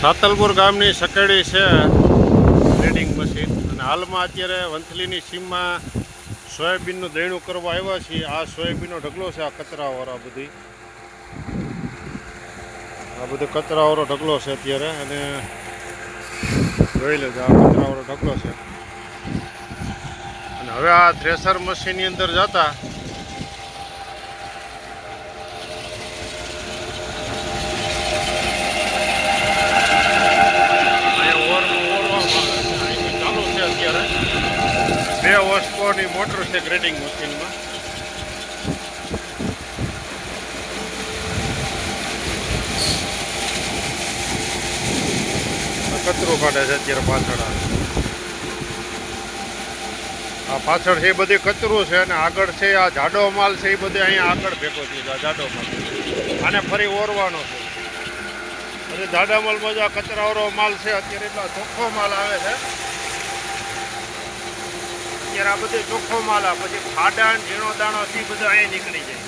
સાતલપુર ગામની સકેડી છે grading machine અને હાલમાં અત્યારે વંથલીની સીમમાં સોયાબીનનું દૈણું કરવા આવ્યા છીએ. આ સોયાબીનનો ઢગલો છે, આ કચરાવાળો આ બધો કચરાવાળો ઢગલો છે અત્યારે. અને જોઈ લેજો, આ કચરાવાળો ઢગલો છે. અને હવે આ થ્રેસર મશીનની અંદર જતા બે હોર્સપાવરની મોટર છે ગ્રેડિંગ મશીનમાં. કચરો કાઢે છે અત્યારે પાછળ. આ પાછળ છે એ બધી કચરો છે અને આગળ છે આ જાડો માલ છે એ બધે અહીંયા આગળ ભેગો થયો છે. જાડો માલ આને ફરી ઓરવાનો છે. પછી જાડા માલમાં આ કચરાવાળો માલ છે અત્યારે એટલા ચોખ્ખો માલ આવે છે. અત્યારે આ બધે ચોખ્ખો માલ આવે, પછી ખાડા ઝીણો દાણો છે બધો અહીંયા નીકળી જાય.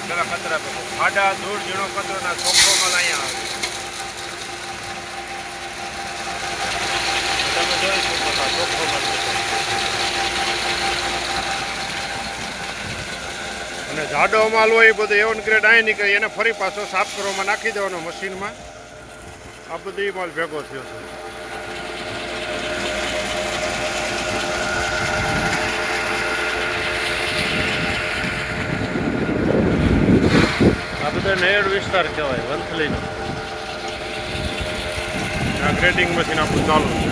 પેલા કચરા પર ખાડા ધૂળ ઝીણો કચરો ના ચોખ્ખો માલ અહીંયા આવે. તમે જોઈ શકો છો ચોખ્ખો માલ. અને જાડો માલ હોય એ બધો એવન ગ્રેડ અહીં નીકળે, એને ફરી પાછો સાફ કરવામાં નાખી દેવાનો મશીનમાં. આ બધી માલ ભેગો થયો છે. આ બધા નેડ વિસ્તાર કહેવાય વંથલીનો. આ ગ્રેડિંગ મશીન આપણું ચાલુ છે.